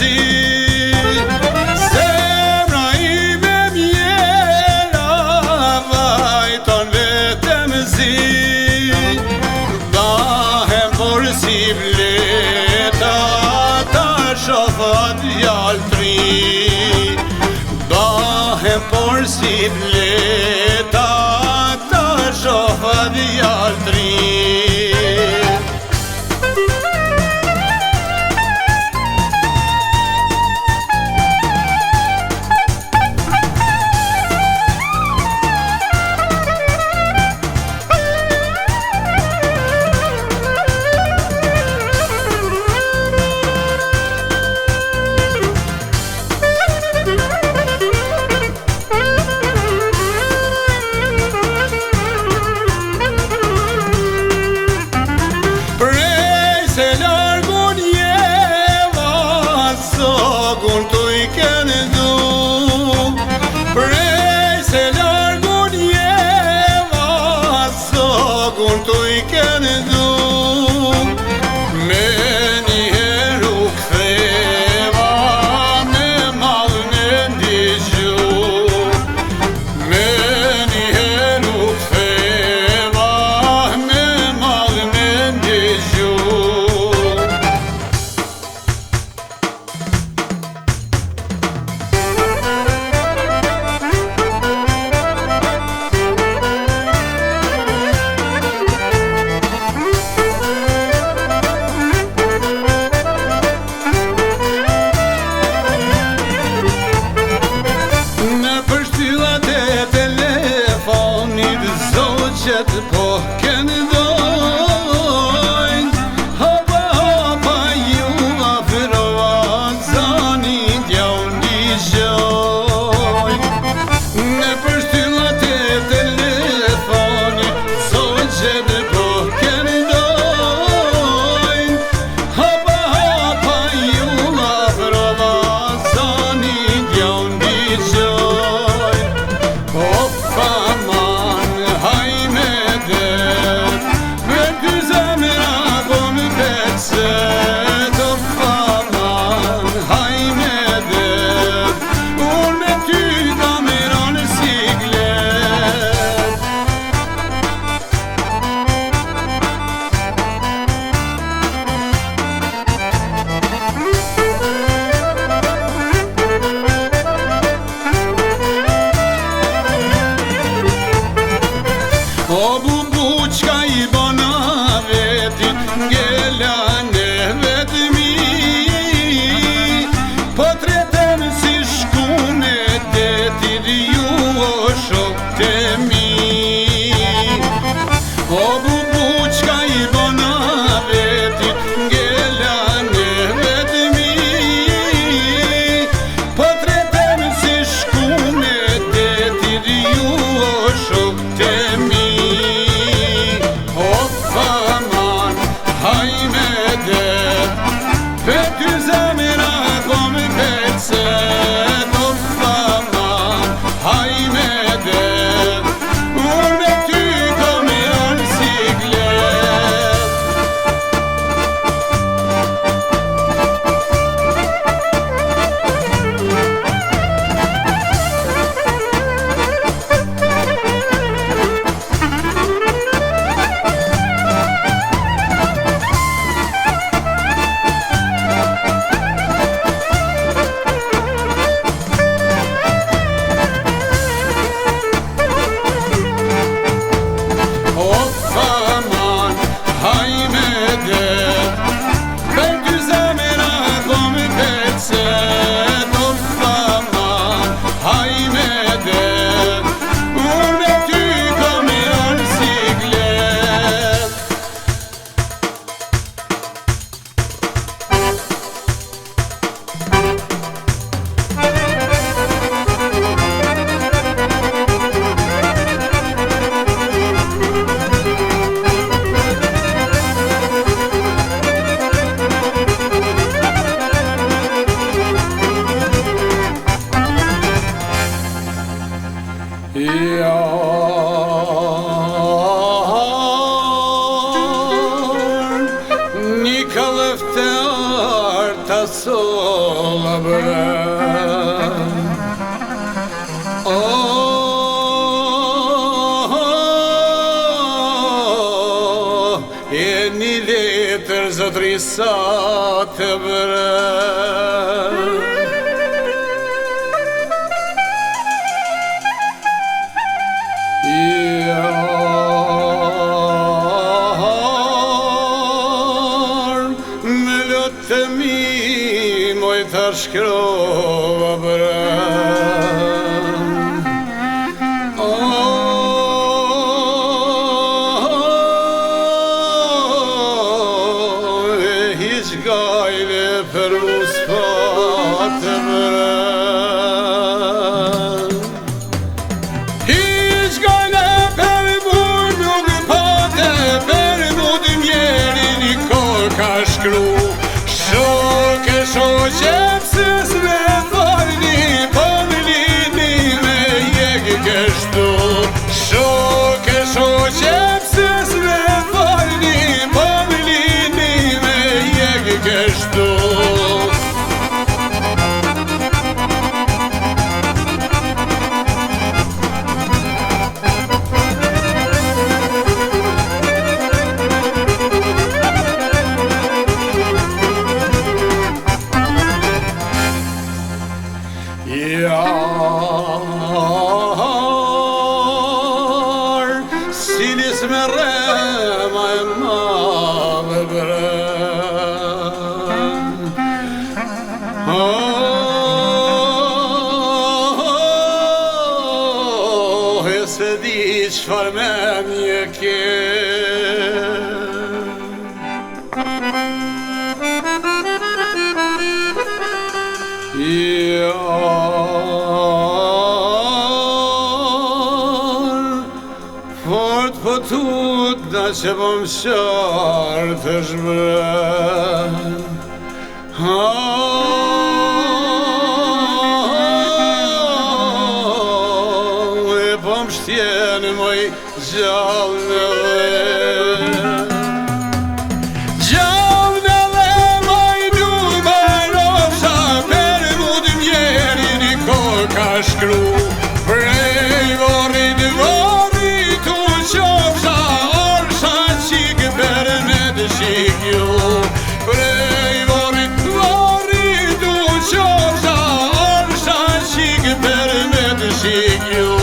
zi. Zemra ime mjera vajton vetëm zi. Dahem por si bleta ta shofa djallë tri. Dahem por si bleta ta shofa djallë tri. vëbrën. E një letër zotri sa të bërën. Me lotë të mi moj të shkrova bërën. Hiq gajle për uspa të bërën. Hiq gajle për mu nuk pate, për mu të mjeri një kohë ka shkru. Shoke shoqe pësës me farni, po më lini me jegi kështu. Shoke shoqe pësës me farni, po më lini me jegi kështu. Sinis me rema e madhe brën. E se di qfar menje ke. Fort po tut da që po më qarë të shbërën. E po më shtjenë moj gjallë në dhe. Gjallë në dhe moj du barosha, për mu të mjeri një kohë ka shkru. Prej vorit vorit u qofsha, orsha qik për me të shik ju. Prej vorit vorit u qofsha, orsha qik për me të shik ju.